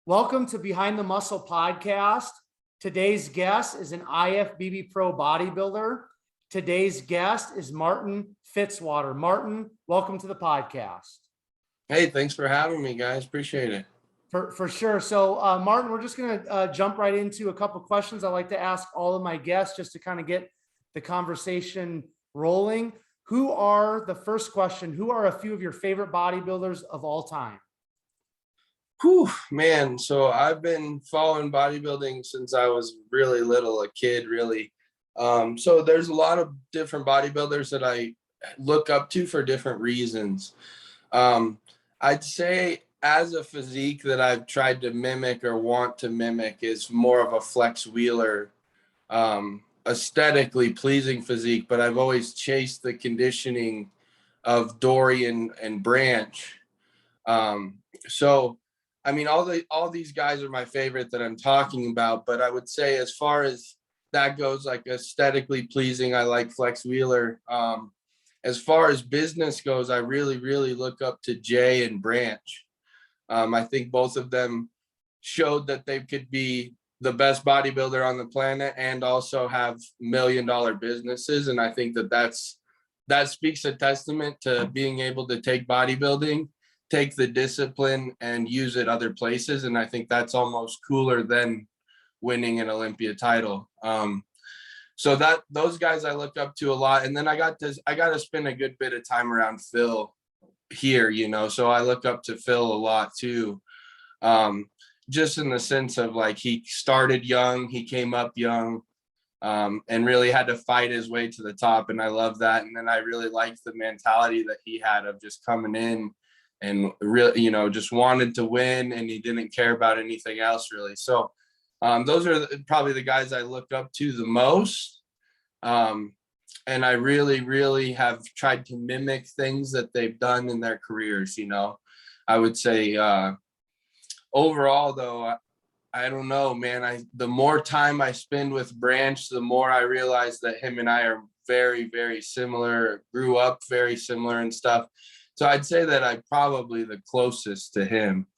Welcome to Behind the Muscle podcast. Today's guest is an IFBB pro bodybuilder. Today's guest is Martin Fitzwater. Martin, welcome to the podcast. Hey, thanks for having me, guys. Appreciate it. For sure. So, Martin, we're just going to jump right into a couple questions I like to ask all of my guests just to kind of get the conversation rolling. The first question, who are a few of your favorite bodybuilders of all time? Whew, man. So I've been following bodybuilding since I was really little, a kid, really. So there's a lot of different bodybuilders that I look up to for different reasons. I'd say as a physique that I've tried to mimic or want to mimic is more of a flex wheeler, aesthetically pleasing physique, but I've always chased the conditioning of Dorian and Branch. So I mean, all these guys are my favorite that I'm talking about, but I would say as far as that goes, like aesthetically pleasing, I like Flex Wheeler. As far as business goes, I really, really look up to Jay and Branch. I think both of them showed that they could be the best bodybuilder on the planet and also have $1 million businesses. And I think that speaks a testament to being able to take bodybuilding, take the discipline and use it other places. And I think that's almost cooler than winning an Olympia title. So those guys I look up to a lot. And then I got to spend a good bit of time around Phil here, so I look up to Phil a lot too. Just in the sense of like, he started young, he came up young, and really had to fight his way to the top. And I love that. And then I really liked the mentality that he had of just coming in and really, just wanted to win, and he didn't care about anything else really. So those are probably the guys I look up to the most. And I really, really have tried to mimic things that they've done in their careers. I would say overall though, I don't know, man, the more time I spend with Branch, the more I realize that him and I are very, very similar, grew up very similar and stuff. So I'd say that I'm probably the closest to him.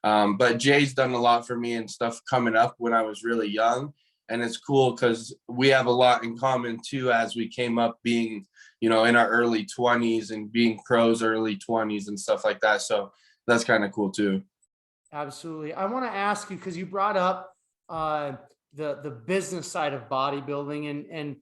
But Jay's done a lot for me and stuff coming up when I was really young. And it's cool because we have a lot in common too, as we came up being, in our early 20s and being pros early 20s and stuff like that. So that's kind of cool too. Absolutely. I want to ask you, because you brought up the business side of bodybuilding and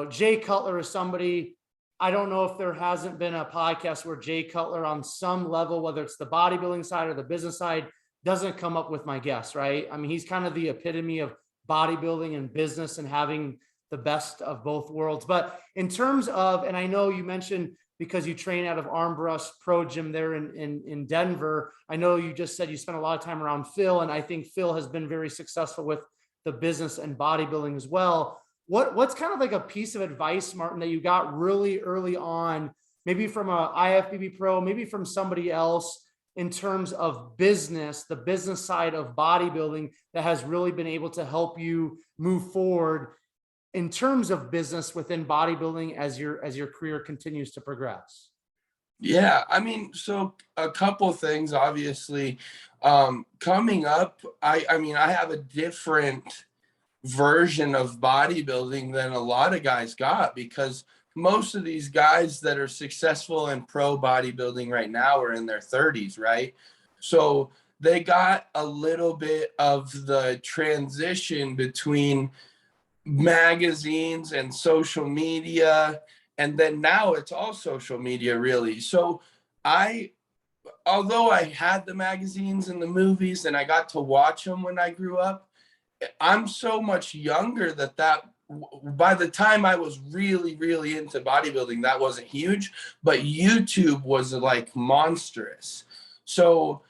Jay Cutler is somebody, I don't know if there hasn't been a podcast where Jay Cutler on some level, whether it's the bodybuilding side or the business side, doesn't come up with my guests, right? I mean, he's kind of the epitome of bodybuilding and business and having the best of both worlds. But in terms of, and I know you mentioned because you train out of Armbrust Pro Gym there in Denver, I know you just said you spent a lot of time around Phil, and I think Phil has been very successful with the business and bodybuilding as well. What's kind of like a piece of advice, Martin, that you got really early on, maybe from a IFBB pro, maybe from somebody else, in terms of business, the business side of bodybuilding that has really been able to help you move forward in terms of business within bodybuilding as your career continues to progress? Yeah, I mean, so a couple things, obviously, coming up, I mean, I have a different version of bodybuilding than a lot of guys got, because most of these guys that are successful in pro bodybuilding right now are in their 30s, right? So they got a little bit of the transition between magazines and social media, and then now it's all social media really. So although I had the magazines and the movies and I got to watch them when I grew up, I'm so much younger that by the time I was really, really into bodybuilding, that wasn't huge, but YouTube was like monstrous. So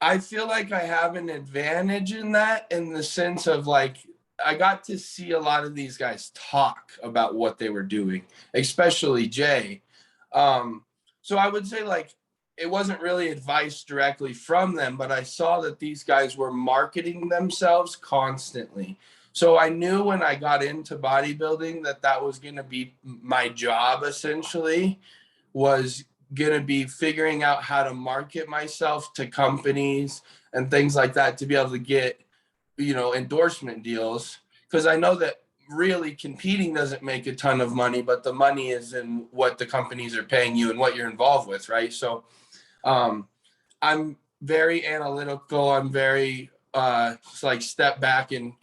I feel like I have an advantage in that, in the sense of like, I got to see a lot of these guys talk about what they were doing, especially Jay. So I would say like, it wasn't really advice directly from them, but I saw that these guys were marketing themselves constantly. So I knew when I got into bodybuilding that was going to be my job, essentially, was going to be figuring out how to market myself to companies and things like that to be able to get, endorsement deals. Because I know that really competing doesn't make a ton of money, but the money is in what the companies are paying you and what you're involved with, right? So I'm very analytical. I'm very step back and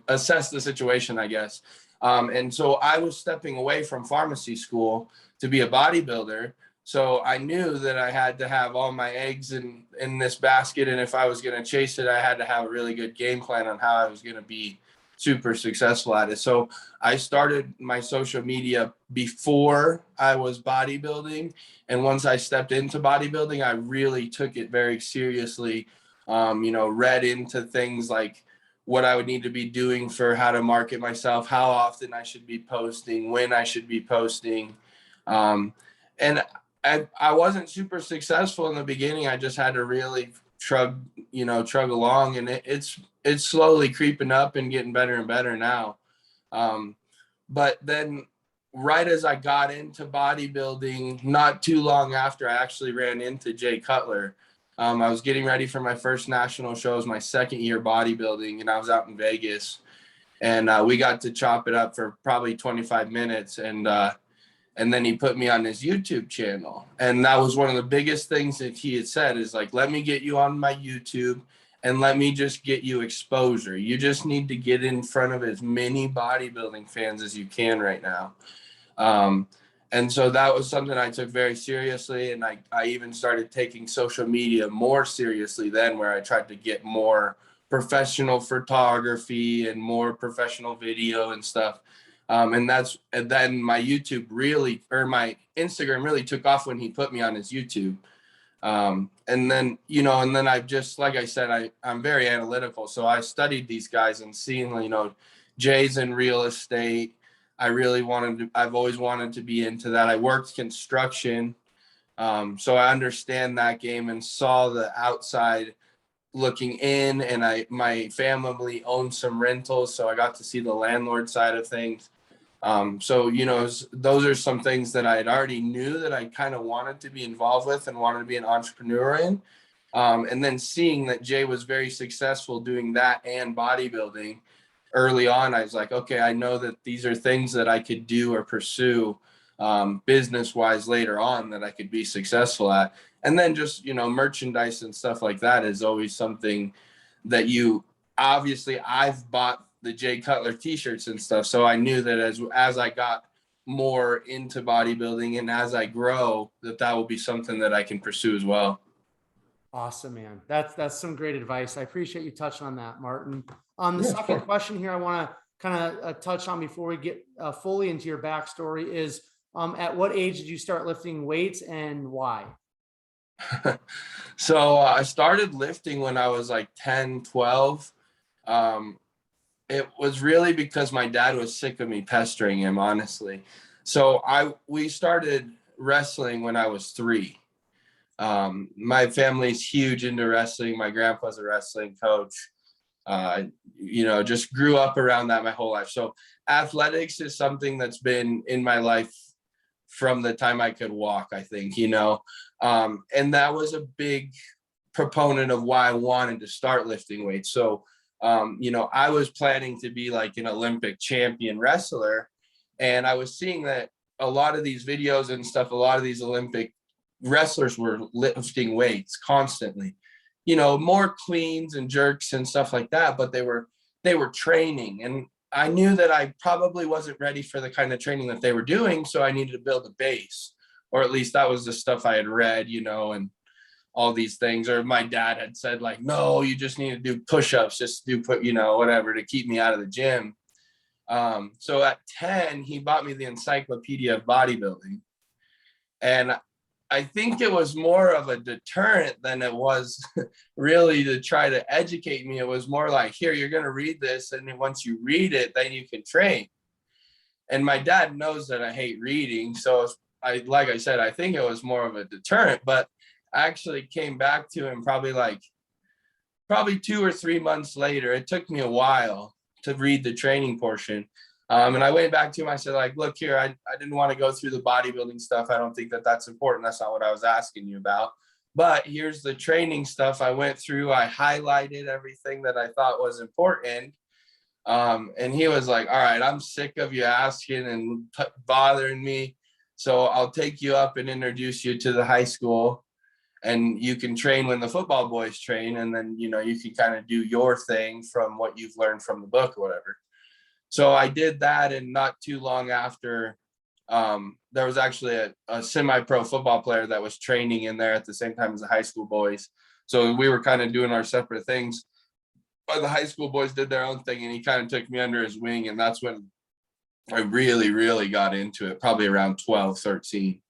assess the situation, I guess. And so I was stepping away from pharmacy school to be a bodybuilder. So I knew that I had to have all my eggs in this basket. And if I was going to chase it, I had to have a really good game plan on how I was going to be super successful at it. So I started my social media before I was bodybuilding. And once I stepped into bodybuilding, I really took it very seriously. Read into things like what I would need to be doing for how to market myself, how often I should be posting, when I should be posting. And I wasn't super successful in the beginning. I just had to really trug along, and it's slowly creeping up and getting better and better now. But then right as I got into bodybuilding, not too long after, I actually ran into Jay Cutler. I was getting ready for my first national show. It was my second year bodybuilding, and I was out in Vegas, and we got to chop it up for probably 25 minutes. And then he put me on his YouTube channel. And that was one of the biggest things that he had said is like, let me get you on my YouTube and let me just get you exposure. You just need to get in front of as many bodybuilding fans as you can right now. And so that was something I took very seriously. And I even started taking social media more seriously then, where I tried to get more professional photography and more professional video and stuff. And then my YouTube really, or my Instagram really took off when he put me on his YouTube. And then I've just, like I said, I'm very analytical. So I studied these guys and seeing, Jay's in real estate. I've always wanted to be into that. I worked construction. So I understand that game and saw the outside looking in, and my family owned some rentals. So I got to see the landlord side of things. So, those are some things that I had already knew that I kind of wanted to be involved with and wanted to be an entrepreneur in. And then seeing that Jay was very successful doing that and bodybuilding early on, I was like, okay, I know that these are things that I could do or pursue business wise later on that I could be successful at. And then just, merchandise and stuff like that is always something that I've bought the Jay Cutler t-shirts and stuff. So I knew that as I got more into bodybuilding and as I grow, that will be something that I can pursue as well. Awesome, man. That's some great advice. I appreciate you touching on that, Martin. The second question here I want to kind of touch on before we get fully into your backstory is, at what age did you start lifting weights and why? So I started lifting when I was like 10, 12. It was really because my dad was sick of me pestering him, honestly. So we started wrestling when I was 3. My family's huge into wrestling. My grandpa's a wrestling coach. Just grew up around that my whole life. So athletics is something that's been in my life from the time I could walk, I think, and that was a big proponent of why I wanted to start lifting weights. So I was planning to be like an Olympic champion wrestler. And I was seeing that a lot of these videos and stuff, a lot of these Olympic wrestlers were lifting weights constantly, more cleans and jerks and stuff like that. But they were training. And I knew that I probably wasn't ready for the kind of training that they were doing. So I needed to build a base, or at least that was the stuff I had read, and all these things. Or my dad had said like, no, you just need to do push-ups, just do whatever to keep me out of the gym. So at 10, he bought me the Encyclopedia of Bodybuilding. And I think it was more of a deterrent than it was really to try to educate me. It was more like, here, you're going to read this. And then once you read it, then you can train. And my dad knows that I hate reading. So like I said, I think it was more of a deterrent, but I actually came back to him probably 2 or 3 months later. It took me a while to read the training portion, And I went back to him. I said, like, look here, I didn't want to go through the bodybuilding stuff. I don't think that that's important. That's not what I was asking you about. But here's the training stuff I went through. I highlighted everything that I thought was important. And he was like, all right, I'm sick of you asking and bothering me. So I'll take you up and introduce you to the high school, and you can train when the football boys train. And then, you know, you can kind of do your thing from what you've learned from the book or whatever. So I did that. And not too long after, there was actually a semi-pro football player that was training in there at the same time as the high school boys. So we were kind of doing our separate things, but the high school boys did their own thing, and he kind of took me under his wing. And that's when I really, really got into it, probably around 12, 13.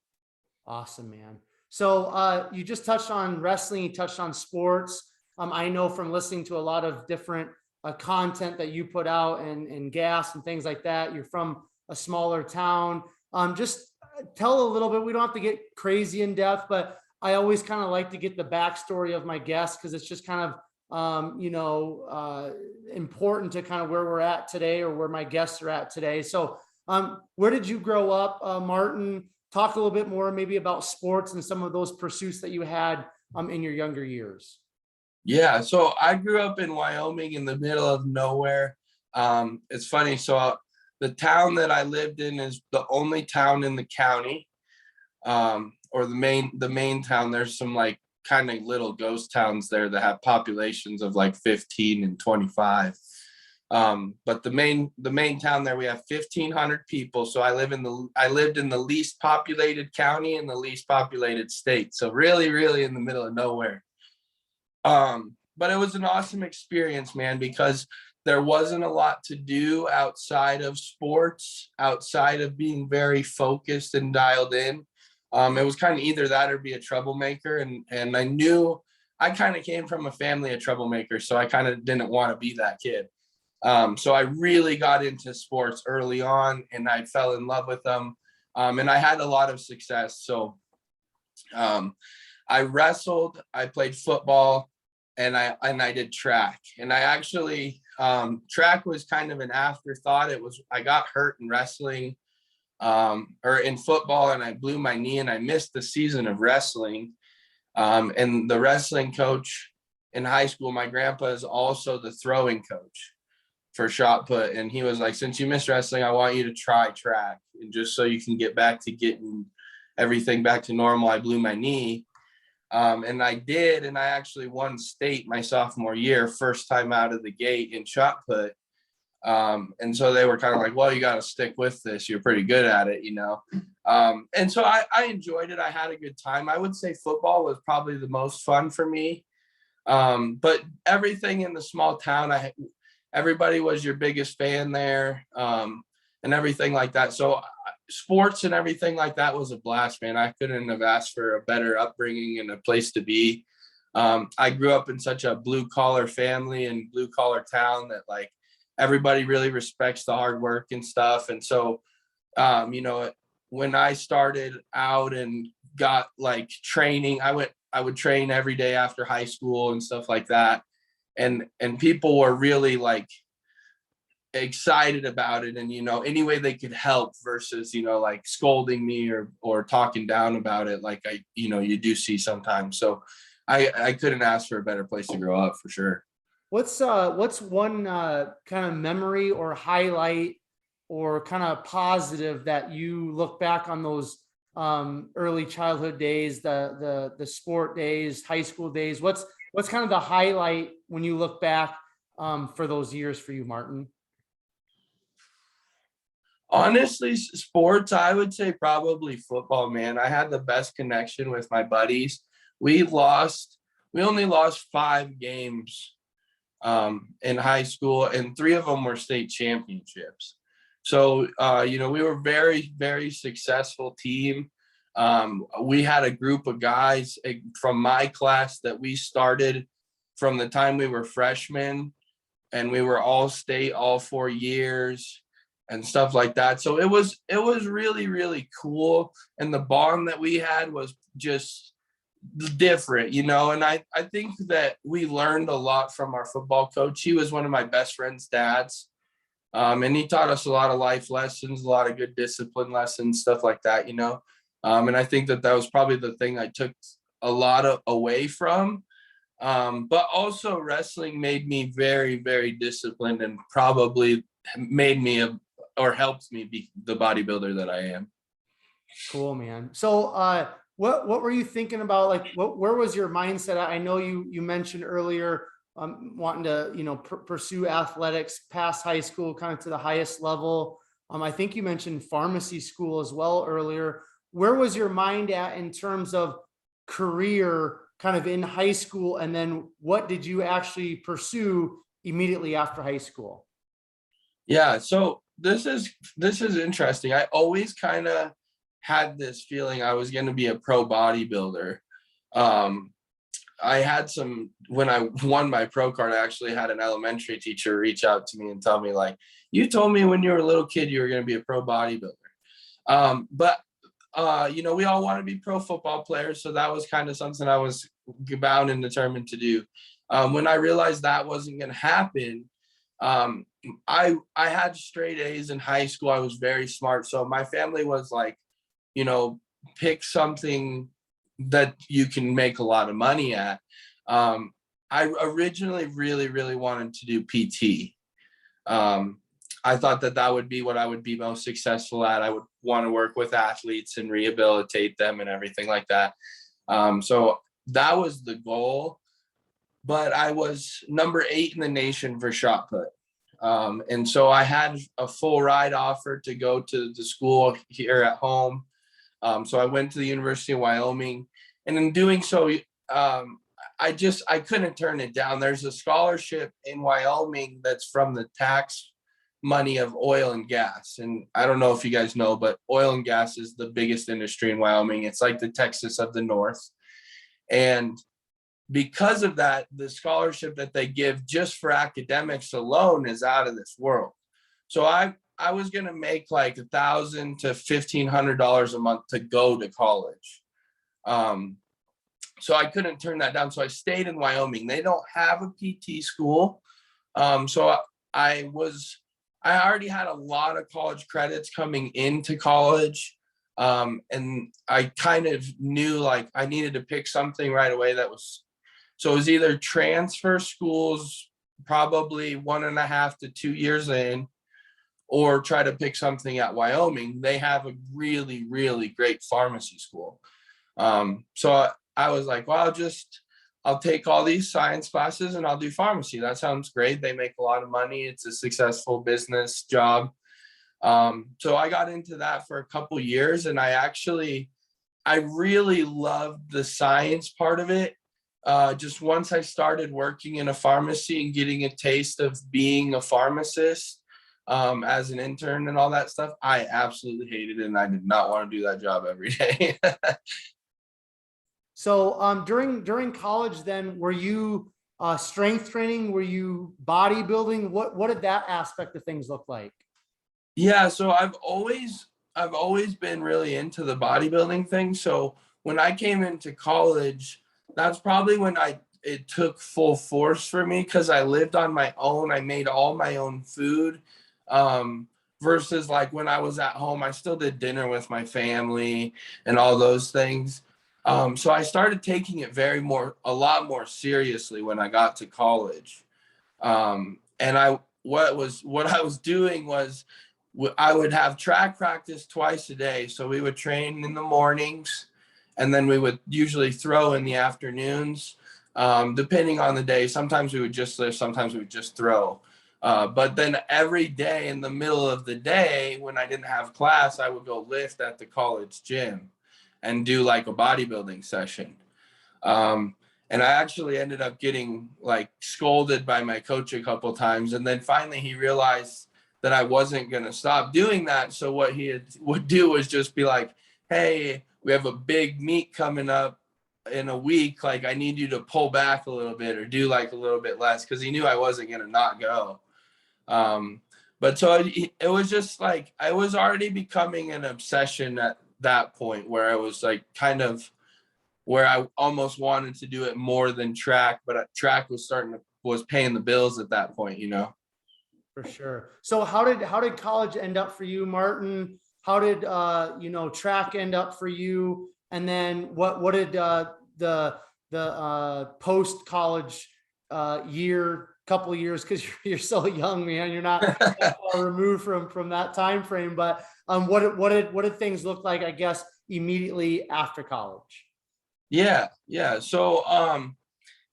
Awesome, man. So you just touched on wrestling, you touched on sports. I know from listening to a lot of different content that you put out and gas and things like that. You're from a smaller town. Just tell a little bit. We don't have to get crazy in depth, but I always kind of like to get the backstory of my guests, because it's just kind of important to kind of where we're at today, or where my guests are at today. So where did you grow up, Martin? Talk a little bit more maybe about sports and some of those pursuits that you had in your younger years. Yeah, so I grew up in Wyoming, in the middle of nowhere. It's funny. So the town that I lived in is the only town in the county, or the main town. There's some like kind of little ghost towns there that have populations of like 15 and 25. But the main town there, we have 1,500 people. So I lived in the least populated county in the least populated state. So really, really in the middle of nowhere. But it was an awesome experience, man, because there wasn't a lot to do outside of sports, outside of being very focused and dialed in. It was kind of either that or be a troublemaker. And I knew I kind of came from a family of troublemakers, so I kind of didn't want to be that kid. So I really got into sports early on, and I fell in love with them. And I had a lot of success. So I wrestled, I played football, and I did track. And I actually, track was kind of an afterthought. I got hurt in wrestling, or in football, and I blew my knee, and I missed the season of wrestling. And the wrestling coach in high school, my grandpa, is also the throwing coach for shot put. And he was like, since you missed wrestling, I want you to try track, and just so you can get back to getting everything back to normal. I blew my knee. And I did, and I actually won state my sophomore year, first time out of the gate in shot put. And so they were kind of like, well, you got to stick with this. You're pretty good at it, you know? And so I enjoyed it. I had a good time. I would say football was probably the most fun for me. But everything in the small town, everybody was your biggest fan there, and everything like that. So sports and everything like that was a blast, man. I couldn't have asked for a better upbringing and a place to be. I grew up in such a blue collar family and blue collar town that like everybody really respects the hard work and stuff. And so, when I started out and got like training, I would train every day after high school and stuff like that. And people were really like excited about it, and any way they could help, versus like scolding me or talking down about it, like you do see sometimes. So I couldn't ask for a better place to grow up, for sure. What's one kind of memory or highlight or kind of positive that you look back on those early childhood days, the sport days, high school days? What's kind of the highlight when you look back for those years for you, Martin? Honestly, sports, I would say probably football, man. I had the best connection with my buddies. We only lost 5 games in high school, and 3 of them were state championships. So, we were very, very successful team. We had a group of guys from my class that we started from the time we were freshmen, and we were all state all 4 years and stuff like that. So it was really, really cool. And the bond that we had was just different, and I think that we learned a lot from our football coach. He was one of my best friend's dads. And he taught us a lot of life lessons, a lot of good discipline lessons, stuff like that, you know. And I think that that was probably the thing I took a lot of away from. But also wrestling made me very, very disciplined and probably made me or helped me be the bodybuilder that I am. Cool, man. So, what were you thinking about? Like, where was your mindset at? I know you mentioned earlier, wanting to, pursue athletics past high school, kind of to the highest level. I think you mentioned pharmacy school as well earlier. Where was your mind at in terms of career, kind of in high school, and then what did you actually pursue immediately after high school? Yeah, so this is interesting. I always kind of had this feeling I was going to be a pro bodybuilder. Um, I had some, when I won my pro card, I actually had an elementary teacher reach out to me and tell me, like, you told me when you were a little kid you were going to be a pro bodybuilder. But we all want to be pro football players, so that was kind of something I was bound and determined to do. When I realized that wasn't going to happen, um, I had straight A's in high school. I was very smart, so my family was like, pick something that you can make a lot of money at. I originally really, really wanted to do PT. I thought that that would be what I would be most successful at. I would want to work with athletes and rehabilitate them and everything like that. So that was the goal. But I was number 8 in the nation for shot put. And so I had a full ride offer to go to the school here at home. So I went to the University of Wyoming, and in doing so, I couldn't turn it down. There's a scholarship in Wyoming that's from the tax money of oil and gas. And I don't know if you guys know, but oil and gas is the biggest industry in Wyoming. It's like the Texas of the North. And because of that, the scholarship that they give just for academics alone is out of this world. So I was going to make like $1,000 to $1,500 a month to go to college. So I couldn't turn that down. So I stayed in Wyoming. They don't have a PT school. So I already had a lot of college credits coming into college. And I kind of knew like I needed to pick something right away so it was either transfer schools, probably 1.5 to 2 years in, or try to pick something at Wyoming. They have a really, really great pharmacy school. So I was like, well, I'll take all these science classes and I'll do pharmacy. That sounds great. They make a lot of money. It's a successful business job. So I got into that for a couple years, and I really loved the science part of it. Just once I started working in a pharmacy and getting a taste of being a pharmacist, as an intern and all that stuff, I absolutely hated it, and I did not want to do that job every day. So, during college, then, were you strength training? Were you bodybuilding? What did that aspect of things look like? Yeah, so I've always been really into the bodybuilding thing. So when I came into college, that's probably when it took full force for me, because I lived on my own. I made all my own food. Versus like when I was at home, I still did dinner with my family and all those things. So I started taking it a lot more seriously when I got to college. And what I was doing was I would have track practice twice a day. So we would train in the mornings, and then we would usually throw in the afternoons, depending on the day. Sometimes we would just lift, sometimes we would just throw. But then every day in the middle of the day, when I didn't have class, I would go lift at the college gym and do like a bodybuilding session. And I actually ended up getting like scolded by my coach a couple times. And then finally he realized that I wasn't going to stop doing that. So what he would do was just be like, hey, we have a big meet coming up in a week. Like, I need you to pull back a little bit or do like a little bit less, because he knew I wasn't going to not go. But so it was just like, I was already becoming an obsession at that point, where I was like kind of where I almost wanted to do it more than track, but track was paying the bills at that point, For sure. So how did college end up for you, Martin? How did track end up for you? And then what did the post college couple of years, because you're so young, man. You're not that far removed from that time frame. But what did things look like, I guess, immediately after college? Yeah. So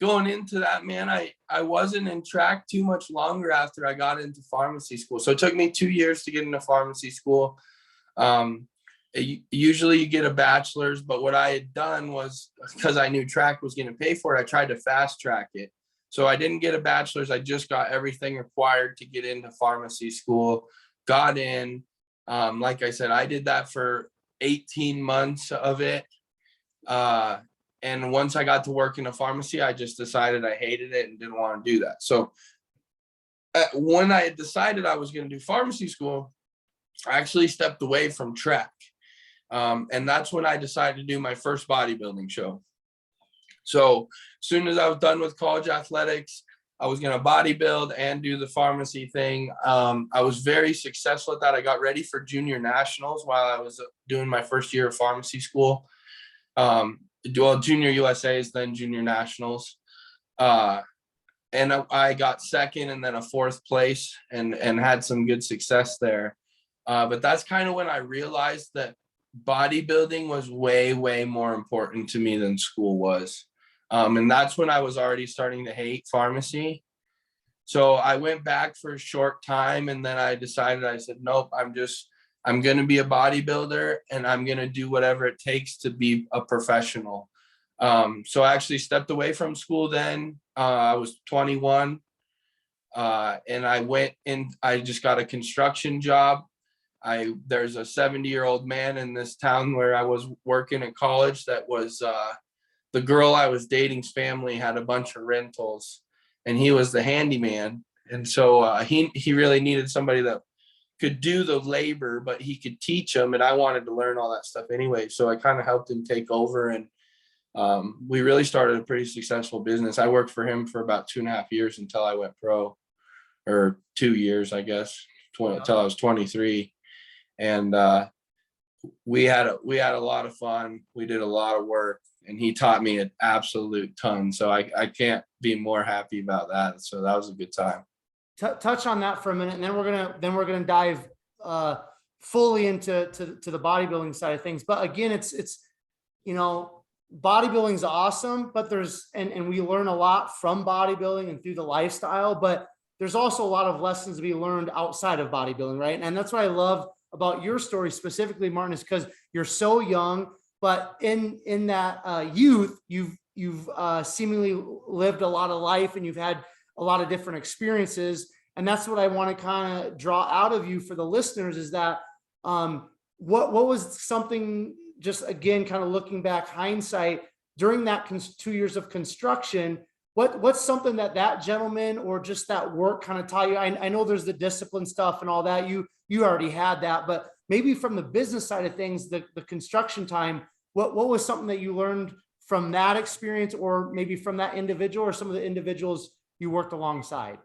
going into that, man, I wasn't in track too much longer after I got into pharmacy school. So it took me 2 years to get into pharmacy school. Usually you get a bachelor's, but what I had done was, because I knew track was going to pay for it, I tried to fast track it. So I didn't get a bachelor's. I just got everything required to get into pharmacy school, got in. Like I said, I did that for 18 months of it. And once I got to work in a pharmacy, I just decided I hated it and didn't want to do that. So when I had decided I was going to do pharmacy school, I actually stepped away from track. And that's when I decided to do my first bodybuilding show. So as soon as I was done with college athletics, I was going to bodybuild and do the pharmacy thing. I was very successful at that. I got ready for junior nationals while I was doing my first year of pharmacy school. Junior USA's, then junior nationals. And I got second and then a fourth place and had some good success there. But that's kind of when I realized that bodybuilding was way, way more important to me than school was. And that's when I was already starting to hate pharmacy. So I went back for a short time and then I decided, I said, nope, I'm going to be a bodybuilder and I'm going to do whatever it takes to be a professional. So I actually stepped away from school then. I was 21 and I went in, I just got a construction job. There's a 70-year-old man in this town where I was working at college that was the girl I was dating's family had a bunch of rentals and he was the handyman. And so he really needed somebody that could do the labor, but he could teach them. And I wanted to learn all that stuff anyway. So I kind of helped him take over and we really started a pretty successful business. I worked for him for about 2.5 years until I went pro, or 2 years, I guess, until I was 23. And we had a lot of fun. We did a lot of work and he taught me an absolute ton. So I can't be more happy about that. So that was a good time. Touch on that for a minute, and then we're gonna dive fully into the bodybuilding side of things. But again, it's bodybuilding's awesome, but there's and we learn a lot from bodybuilding and through the lifestyle, but there's also a lot of lessons to be learned outside of bodybuilding, right? And that's what I love about your story specifically, Martin, is because you're so young, but in that youth, you've seemingly lived a lot of life and you've had a lot of different experiences. And that's what I want to kind of draw out of you for the listeners is that what was something, just again, kind of looking back, hindsight, during that 2 years of construction, what's something that gentleman or just that work kind of taught you? I know there's the discipline stuff and all that. You already had that, but maybe from the business side of things, the construction time, what was something that you learned from that experience, or maybe from that individual or some of the individuals you worked alongside?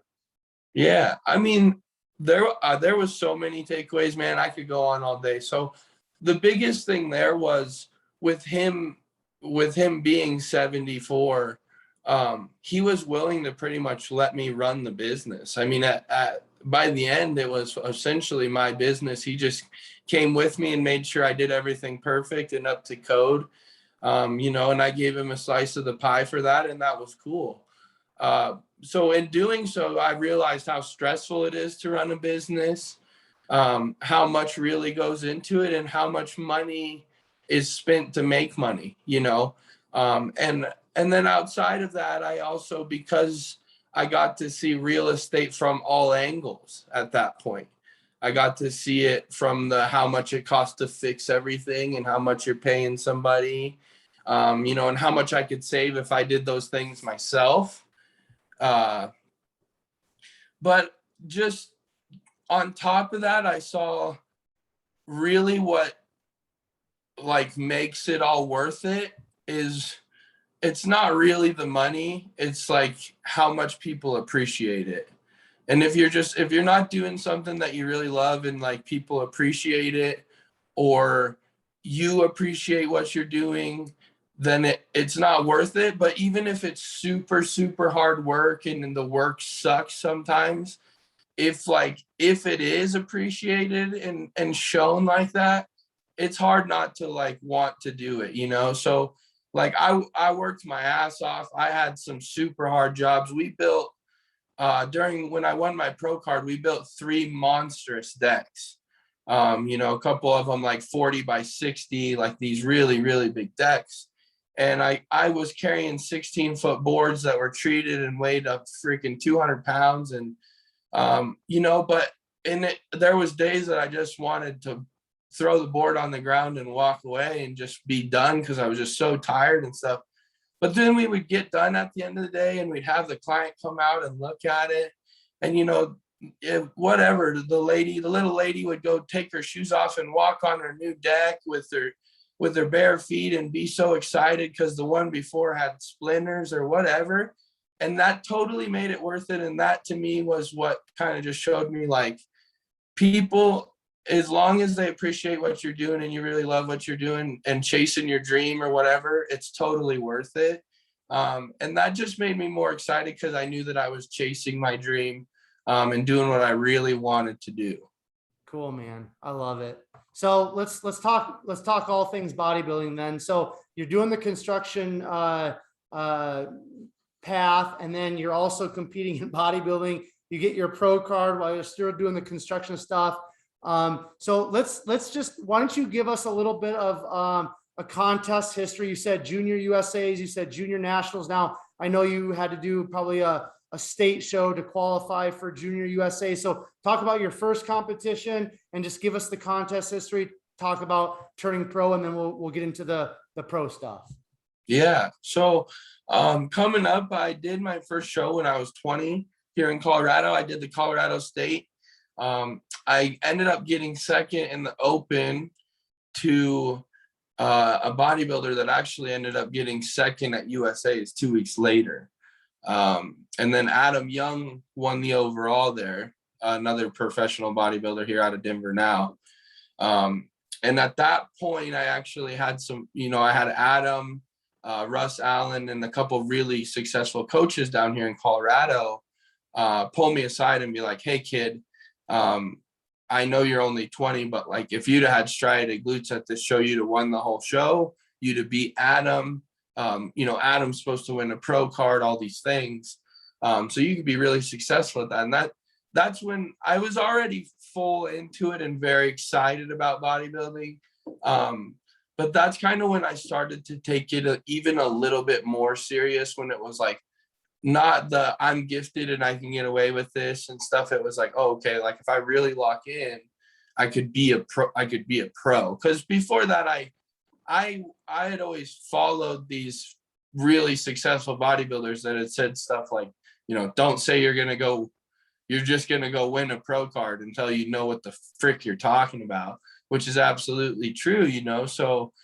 Yeah, I mean, there was so many takeaways, man. I could go on all day. So the biggest thing there was with him being 74, he was willing to pretty much let me run the business. I mean, by the end, it was essentially my business. He just came with me and made sure I did everything perfect and up to code, and I gave him a slice of the pie for that, and that was cool. So in doing so, I realized how stressful it is to run a business, how much really goes into it and how much money is spent to make money, and then outside of that, I also, because I got to see real estate from all angles at that point. I got to see it from how much it costs to fix everything and how much you're paying somebody, and how much I could save if I did those things myself. But just on top of that, I saw really what makes it all worth it is it's not really the money. It's like how much people appreciate it. And if you're not doing something that you really love and like people appreciate it, or you appreciate what you're doing, then it's not worth it. But even if it's super, super hard work and the work sucks sometimes, if it is appreciated and shown like that, it's hard not to like want to do it, you know? So like I worked my ass off. I had some super hard jobs. We built during when I won my pro card, we built 3 monstrous decks. You know, a couple of them like 40 by 60, like these really, really big decks. And I was carrying 16-foot boards that were treated and weighed up freaking 200 pounds. And, you know, but there was days that I just wanted to throw the board on the ground and walk away and just be done because I was just so tired and stuff. But then we would get done at the end of the day and we'd have the client come out and look at it. And, you know, whatever, the little lady would go take her shoes off and walk on her new deck with her bare feet and be so excited because the one before had splinters or whatever. And that totally made it worth it. And that to me was what kind of just showed me like people, as long as they appreciate what you're doing and you really love what you're doing and chasing your dream or whatever, it's totally worth it. And that just made me more excited because I knew that I was chasing my dream and doing what I really wanted to do. Cool, man. I love it. So let's talk all things bodybuilding then. So you're doing the construction path, and then you're also competing in bodybuilding. You get your pro card while you're still doing the construction stuff. So let's just, why don't you give us a little bit of a contest history? You said junior USAs, you said junior nationals. Now I know you had to do probably a state show to qualify for junior USA. So talk about your first competition and just give us the contest history, talk about turning pro, and then we'll get into the pro stuff. Yeah. So coming up, I did my first show when I was 20 here in Colorado. I did the Colorado State. I ended up getting second in the open to a bodybuilder that actually ended up getting second at USA's 2 weeks later. And then Adam Young won the overall there, another professional bodybuilder here out of Denver now. And at that point, I actually had some, you know, I had Adam, Russ Allen, and a couple of really successful coaches down here in Colorado pull me aside and be like, hey, kid, I know you're only 20, but like if you'd have had striated glutes at this show, you'd have won the whole show. You'd have beat Adam. You know, Adam's supposed to win a pro card, all these things. So you could be really successful at that. And that's when I was already full into it and very excited about bodybuilding. But that's kind of when I started to take it even a little bit more serious, when it was like, not the I'm gifted and I can get away with this and stuff. It was like, oh, okay, like if I really lock in, I could be a pro. Because before that, I had always followed these really successful bodybuilders that had said stuff like, you know, don't say you're just gonna go win a pro card until you know what the frick you're talking about, which is absolutely true, you know. So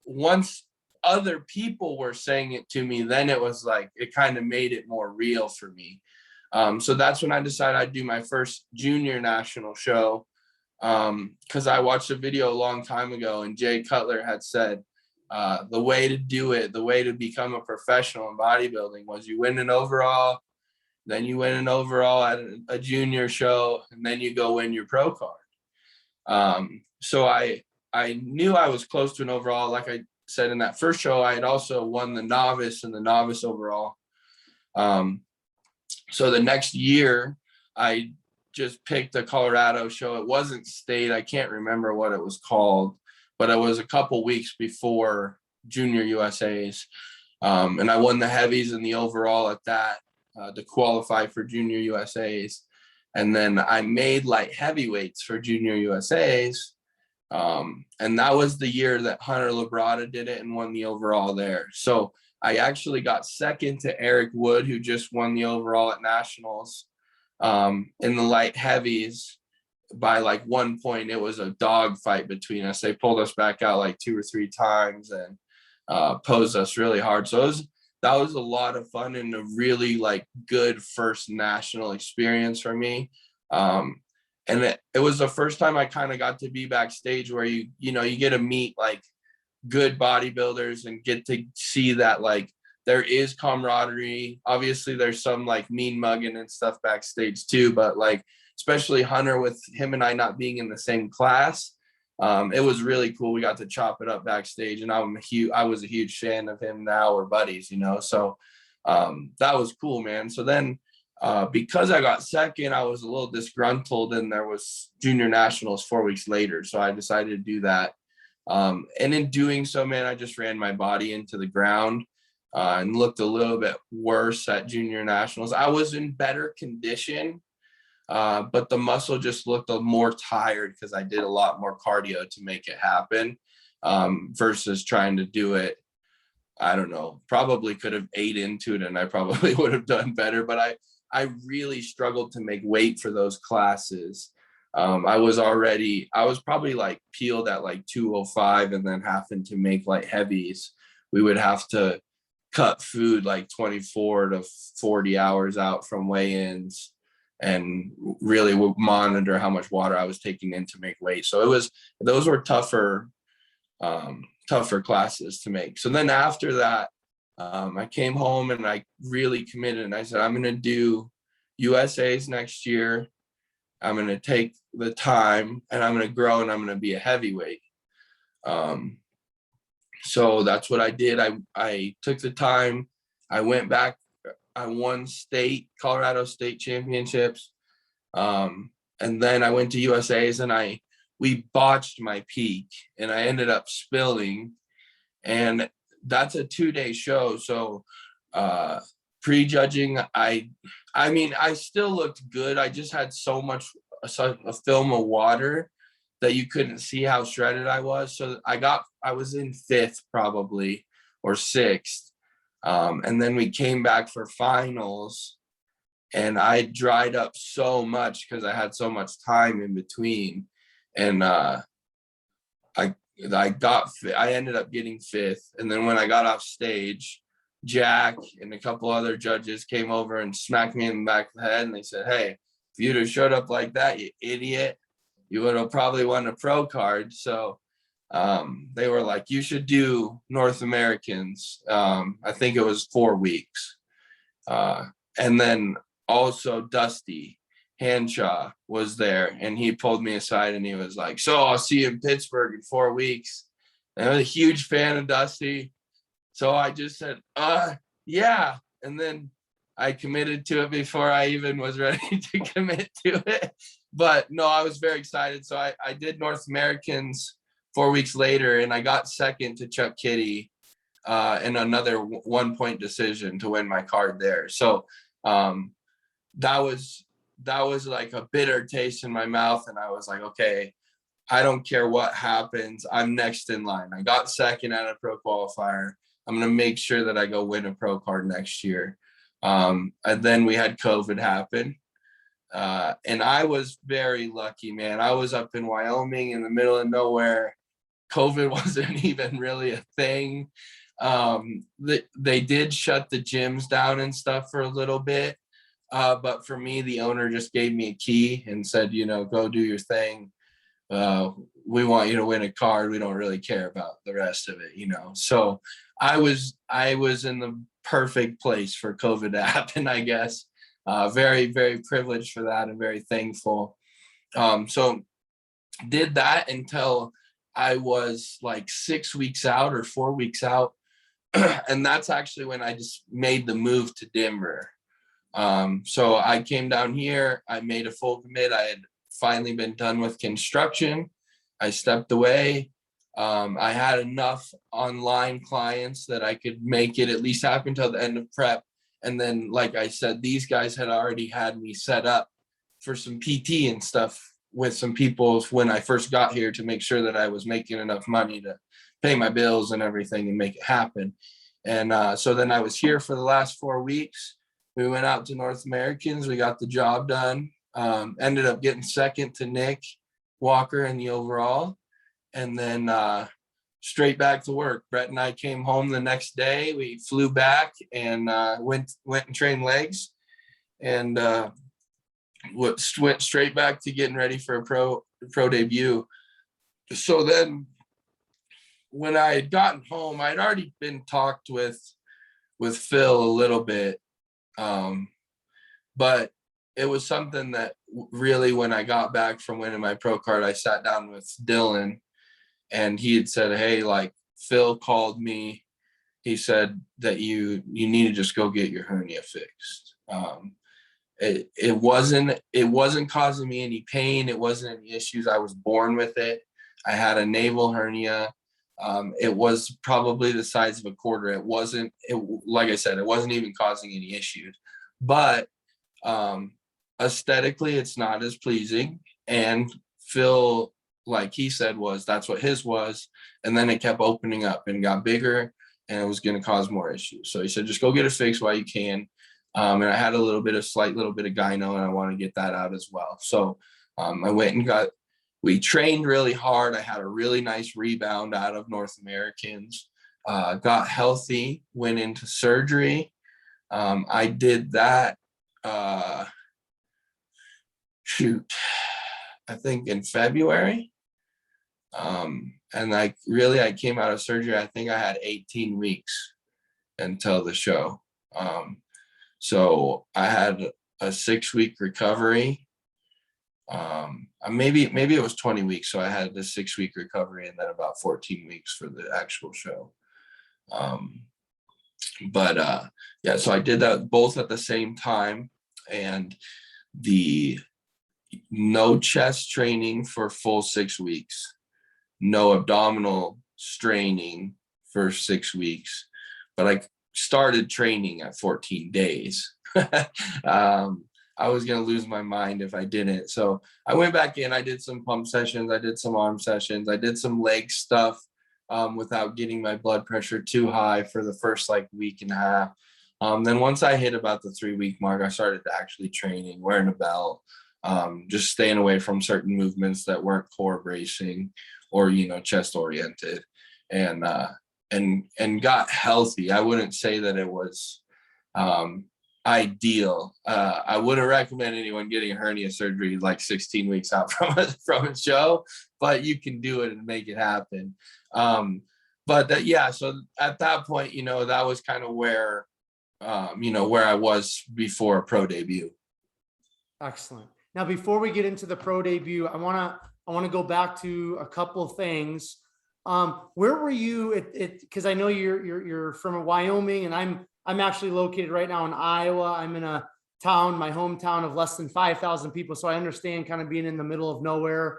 once other people were saying it to me, then it was like, it kind of made it more real for me. So that's when I decided I'd do my first junior national show. Because I watched a video a long time ago and Jay Cutler had said, the way to do it, the way to become a professional in bodybuilding was you win an overall, then you win an overall at a junior show, and then you go win your pro card. So I knew I was close to an overall. Like I said in that first show, I had also won the novice and the novice overall. So the next year I just picked a Colorado show. It wasn't state. I can't remember what it was called, but it was a couple weeks before junior USA's. And I won the heavies and the overall at that to qualify for junior USA's. And then I made light heavyweights for junior USA's. And that was the year that Hunter Labrada did it and won the overall there. So I actually got second to Eric Wood, who just won the overall at nationals, in the light heavies by like 1 point. It was a dog fight between us. They pulled us back out like 2 or 3 times and posed us really hard. So that was a lot of fun and a really like good first national experience for me. And it was the first time I kind of got to be backstage where you know, you get to meet like good bodybuilders and get to see that like there is camaraderie. Obviously there's some like mean mugging and stuff backstage too, but like especially Hunter, with him and I not being in the same class, it was really cool. We got to chop it up backstage, and I was a huge fan of him. Now we're buddies, you know, so that was cool, man. So then because I got second, I was a little disgruntled, and there was junior nationals 4 weeks later, so I decided to do that. And in doing so, man, I just ran my body into the ground and looked a little bit worse at junior nationals. I was in better condition, but the muscle just looked more tired because I did a lot more cardio to make it happen, versus trying to do it. I don't know, probably could have ate into it and I probably would have done better, but I really struggled to make weight for those classes. I was probably like peeled at like 205, and then having to make light heavies. We would have to cut food like 24 to 40 hours out from weigh-ins, and really would monitor how much water I was taking in to make weight. So those were tougher classes to make. So then after that, I came home and I really committed, and I said, I'm going to do USA's next year. I'm going to take the time, and I'm going to grow, and I'm going to be a heavyweight. So that's what I did. I took the time. I went back. I won Colorado State championships. And then I went to USA's, and we botched my peak, and I ended up spilling. And that's a 2-day show. So prejudging, I mean, I still looked good. I just had so much a film of water that you couldn't see how shredded I was. So I was in 5th probably, or 6th. And then we came back for finals, and I dried up so much because I had so much time in between. And I ended up getting 5th. And then when I got off stage, Jack and a couple other judges came over and smacked me in the back of the head, and they said, hey, if you'd have showed up like that, you idiot, you would have probably won a pro card. So they were like, you should do North Americans. I think it was 4 weeks. And then also Dusty Hanshaw was there, and he pulled me aside and he was like, so I'll see you in Pittsburgh in 4 weeks. And I was a huge fan of Dusty. So I just said, yeah. And then I committed to it before I even was ready to commit to it. But no, I was very excited. So I did North Americans 4 weeks later, and I got second to Chuck Kitty in another 1-point decision to win my card there. So that was like a bitter taste in my mouth. And I was like, okay, I don't care what happens. I'm next in line. I got second at a pro qualifier. I'm going to make sure that I go win a pro card next year. And then we had COVID happen. And I was very lucky, man. I was up in Wyoming in the middle of nowhere. COVID wasn't even really a thing. They did shut the gyms down and stuff for a little bit. But for me, the owner just gave me a key and said, you know, go do your thing. We want you to win a card. We don't really care about the rest of it, you know? So I was in the perfect place for COVID to happen, I guess. Very, very privileged for that and very thankful. So did that until I was like 6 weeks out or 4 weeks out. And that's actually when I just made the move to Denver. So I came down here, I made a full commit. I had finally been done with construction. I stepped away. I had enough online clients that I could make it at least happen till the end of prep. And then, like I said, these guys had already had me set up for some PT and stuff with some people when I first got here to make sure that I was making enough money to pay my bills and everything and make it happen. And so then I was here for the last 4 weeks. We went out to North Americans. We got the job done. Ended up getting second to Nick Walker in the overall. And then straight back to work. Brett and I came home the next day. We flew back and went and trained legs, and went straight back to getting ready for a pro debut. So then when I had gotten home, I'd already been talked with Phil a little bit. But it was something that really, when I got back from winning my pro card, I sat down with Dylan, and he had said, hey, like, Phil called me. He said that you need to just go get your hernia fixed. It wasn't causing me any pain. It wasn't any issues. I was born with it. I had a navel hernia. It was probably the size of a quarter. Like I said, it wasn't even causing any issues, but aesthetically, it's not as pleasing. And Phil, like he said, that's what his was. And then it kept opening up and got bigger, and it was going to cause more issues. So he said, just go get it fixed while you can. And I had a slight little bit of gyno, and I want to get that out as well. So I went and we trained really hard. I had a really nice rebound out of North Americans, got healthy, went into surgery. I did that, I think in February. And I came out of surgery, I think I had 18 weeks until the show. So I had a 6-week recovery. Maybe it was 20 weeks. So I had the 6-week recovery and then about 14 weeks for the actual show. Yeah, so I did that both at the same time, and no chest training for full 6 weeks, no abdominal straining for 6 weeks, but I started training at 14 days. I was going to lose my mind if I didn't. So I went back in, I did some pump sessions, I did some arm sessions, I did some leg stuff without getting my blood pressure too high for the first week and a half. Then once I hit about the 3-week mark, I started actually training, wearing a belt, just staying away from certain movements that weren't core bracing or, chest oriented, and got healthy. I wouldn't say that it was ideal. I wouldn't recommend anyone getting hernia surgery 16 weeks out from a show, but you can do it and make it happen. So at that point, that was kind of where I was before a pro debut. Excellent. Now, before we get into the pro debut, I want to go back to a couple of things. Where were you because I know you're from Wyoming, and I'm actually located right now in Iowa. I'm in a town, my hometown, of less than 5,000 people. So I understand kind of being in the middle of nowhere.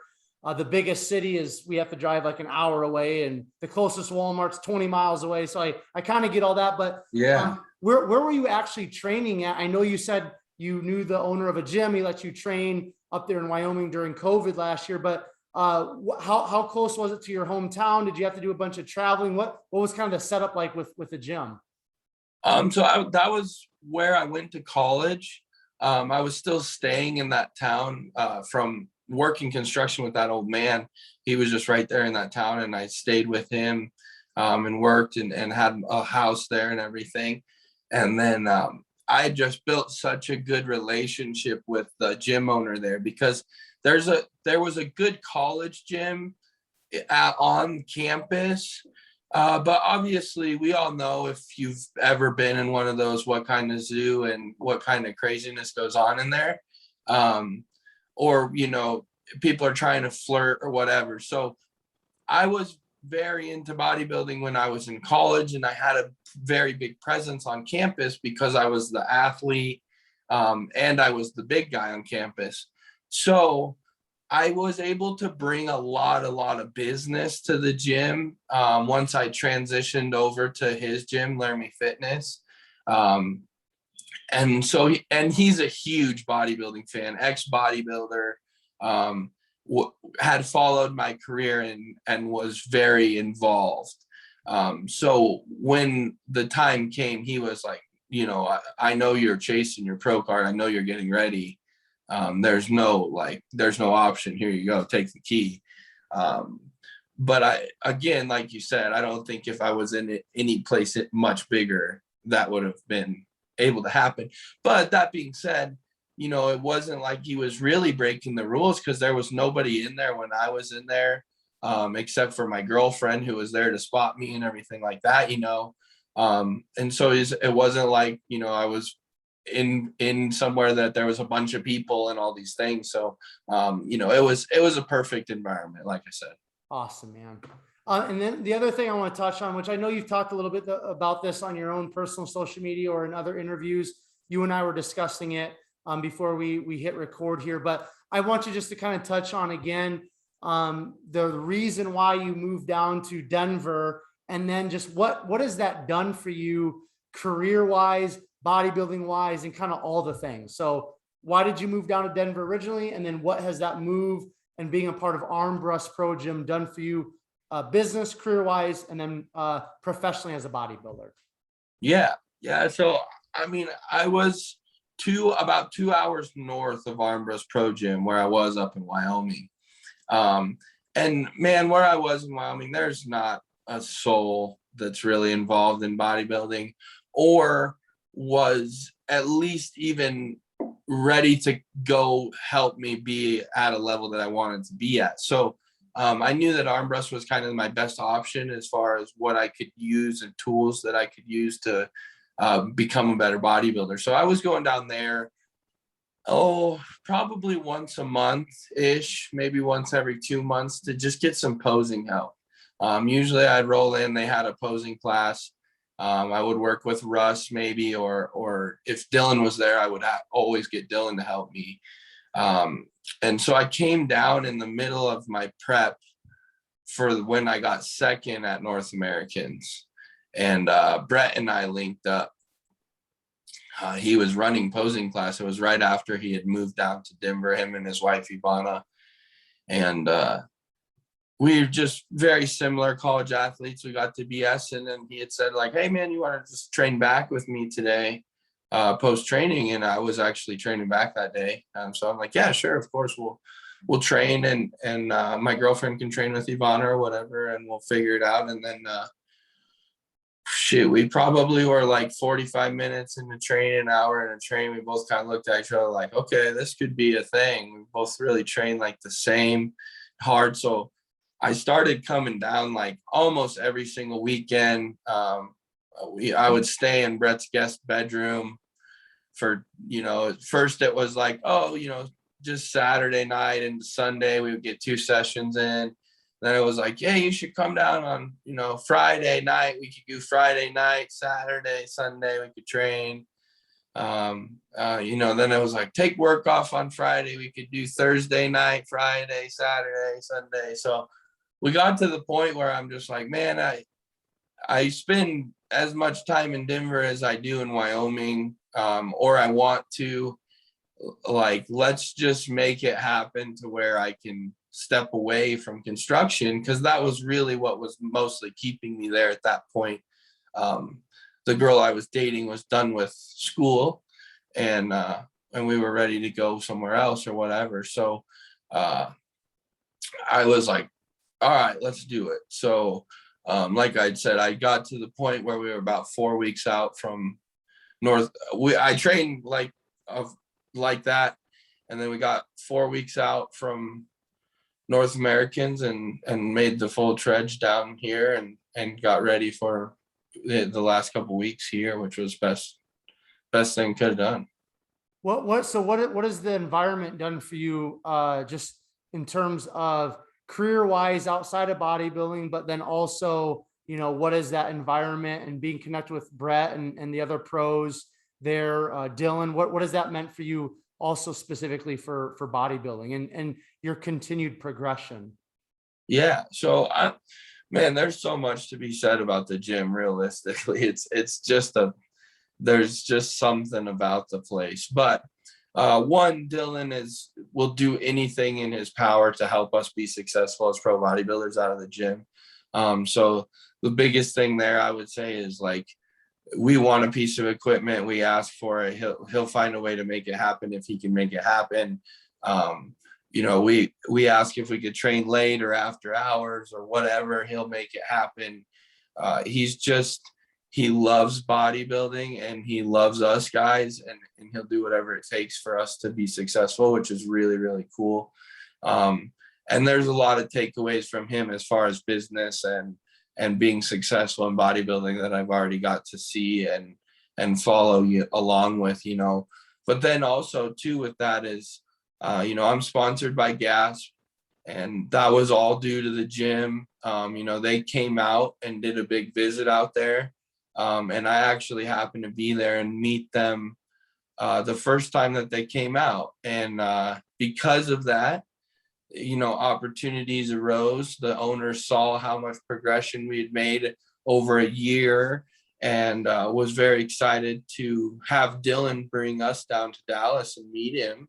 The biggest city we have to drive an hour away, and the closest Walmart's 20 miles away. So I kind of get all that, but yeah. Where were you actually training at? I know you said you knew the owner of a gym. He let you train up there in Wyoming during COVID last year, but how close was it to your hometown? Did you have to do a bunch of traveling? What was kind of the setup like with the gym? That was where I went to college. I was still staying in that town from working construction with that old man. He was just right there in that town, and I stayed with him and worked and had a house there and everything. And then I just built such a good relationship with the gym owner there, because there was a good college gym on campus. But obviously, we all know, if you've ever been in one of those, what kind of zoo and what kind of craziness goes on in there. Or, people are trying to flirt or whatever. So I was very into bodybuilding when I was in college, and I had a very big presence on campus because I was the athlete and I was the big guy on campus. So I was able to bring a lot of business to the gym once I transitioned over to his gym, Laramie Fitness. And he's a huge bodybuilding fan, ex-bodybuilder, had followed my career and was very involved. So when the time came, he was like, I know you're chasing your pro card. I know you're getting ready. There's no option. Here you go. Take the key. but again, like you said, I don't think if I was in any place much bigger, that would have been able to happen. But that being said, it wasn't like he was really breaking the rules, because there was nobody in there when I was in there, except for my girlfriend, who was there to spot me and everything like that, and so it wasn't like, I was in somewhere that there was a bunch of people and all these things. So, it was a perfect environment, like I said. Awesome, man. And then the other thing I want to touch on, which I know you've talked a little bit about this on your own personal social media or in other interviews, you and I were discussing it before we hit record here, but I want you just to kind of touch on again the reason why you moved down to Denver, and then just what has that done for you career wise, bodybuilding wise, and kind of all the things. So why did you move down to Denver originally? And then what has that move and being a part of Armbrust Pro Gym done for you, business, career wise, and then professionally as a bodybuilder? Yeah. So, I mean, I was about 2 hours north of Armbrust Pro Gym, where I was up in Wyoming. And man, where I was in Wyoming, there's not a soul that's really involved in bodybuilding, or was at least even ready to go help me be at a level that I wanted to be at. So I knew that Armbrust was kind of my best option as far as what I could use and tools that I could use to become a better bodybuilder. So I was going down there, probably once a month ish, maybe once every 2 months, to just get some posing help. Usually I'd roll in, they had a posing class. I would work with Russ maybe, or if Dylan was there, I would always get Dylan to help me. And so I came down in the middle of my prep for when I got second at North Americans, and Brett and I linked up. He was running posing class. It was right after he had moved down to Denver, him and his wife, Ivana. And we're just very similar college athletes. We got to BSing, and he had said like, hey man, you want to just train back with me today, post training? And I was actually training back that day. So I'm like, yeah, sure. Of course we'll train, and my girlfriend can train with Ivana or whatever, and we'll figure it out. And then, we probably were like 45 minutes into training, an hour in a train. We both kind of looked at each other like, okay, this could be a thing. We both really trained like the same hard. So I started coming down like almost every single weekend. I would stay in Brett's guest bedroom for, first it was like, just Saturday night and Sunday, we would get 2 sessions in. Then it was like, hey, you should come down on, Friday night. We could do Friday night, Saturday, Sunday, we could train. Then it was like, take work off on Friday. We could do Thursday night, Friday, Saturday, Sunday. So we got to the point where I'm just like, man, I spend as much time in Denver as I do in Wyoming, or I want to. Like, let's just make it happen to where I can step away from construction, because that was really what was mostly keeping me there at that point. The girl I was dating was done with school, and we were ready to go somewhere else or whatever. So I was like, all right, let's do it. So like I'd said, I got to the point where we were about 4 weeks out from I trained like that, and then we got 4 weeks out from North Americans, and made the full trudge down here, and got ready for the last couple weeks here, which was best thing could have done. What has the environment done for you, just in terms of career wise outside of bodybuilding, but then also, what is that environment and being connected with Brett and the other pros there, Dylan, what has that meant for you also specifically for bodybuilding and your continued progression? Yeah. So man, there's so much to be said about the gym. Realistically, it's just there's just something about the place. But one, Dylan will do anything in his power to help us be successful as pro bodybuilders out of the gym. So the biggest thing there, I would say, is like, we want a piece of equipment, we ask for it, he'll find a way to make it happen if he can make it happen. we ask if we could train late or after hours or whatever, he'll make it happen. He loves bodybuilding and he loves us guys, and he'll do whatever it takes for us to be successful, which is really, really cool. And there's a lot of takeaways from him as far as business and being successful in bodybuilding that I've already got to see and follow along with, but then also too with that is, I'm sponsored by Gas, and that was all due to the gym. They came out and did a big visit out there. And I actually happened to be there and meet them the first time that they came out. And because of that, opportunities arose. The owner saw how much progression we had made over a year and was very excited to have Dylan bring us down to Dallas and meet him.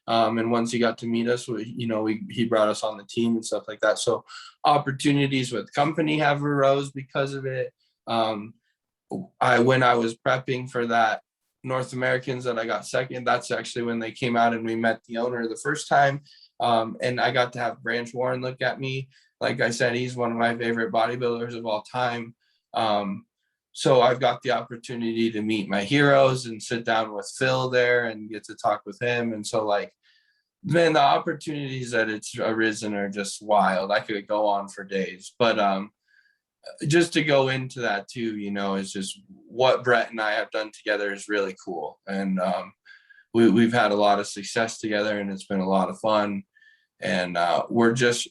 And once he got to meet us, he brought us on the team and stuff like that. So opportunities with company have arose because of it. When I was prepping for that North Americans that I got second, that's actually when they came out and we met the owner the first time. And I got to have Branch Warren look at me. Like I said, he's one of my favorite bodybuilders of all time. So I've got the opportunity to meet my heroes and sit down with Phil there and get to talk with him. And so man, the opportunities that it's arisen are just wild. I could go on for days, but just to go into that too, is just what Brett and I have done together is really cool. And we've had a lot of success together and it's been a lot of fun. And we're just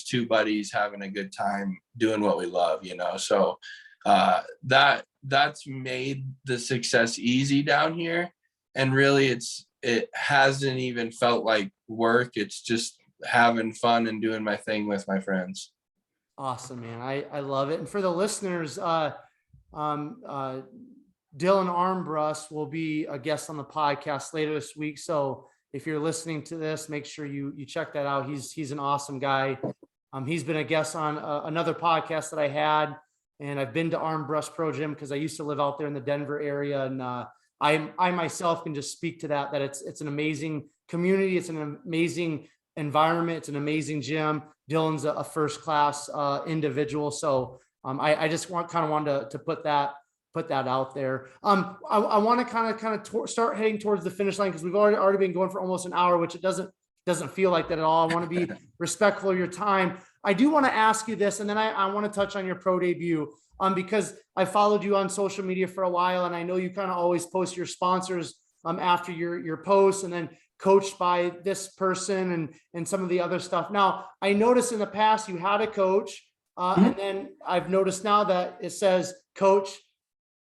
two buddies having a good time doing what we love, so that's made the success easy down here. And really it hasn't even felt like work. It's just having fun and doing my thing with my friends. Awesome, man. I love it. And for the listeners, Dylan Armbrust will be a guest on the podcast later this week. So if you're listening to this, make sure you check that out. He's an awesome guy. He's been a guest on another podcast that I had, and I've been to Armbrust Pro Gym because I used to live out there in the Denver area. And I myself can just speak to that it's an amazing community. It's an amazing environment. It's an amazing gym. Dylan's a first-class individual. So I just wanted to put that out there. I want to kind of start heading towards the finish line because we've already been going for almost an hour, which it doesn't feel like that at all. I want to be respectful of your time. I do want to ask you this, and then I want to touch on your pro debut because I followed you on social media for a while, and I know you kind of always post your sponsors after your posts, and then coached by this person and some of the other stuff. Now, I noticed in the past you had a coach, and then I've noticed now that it says coach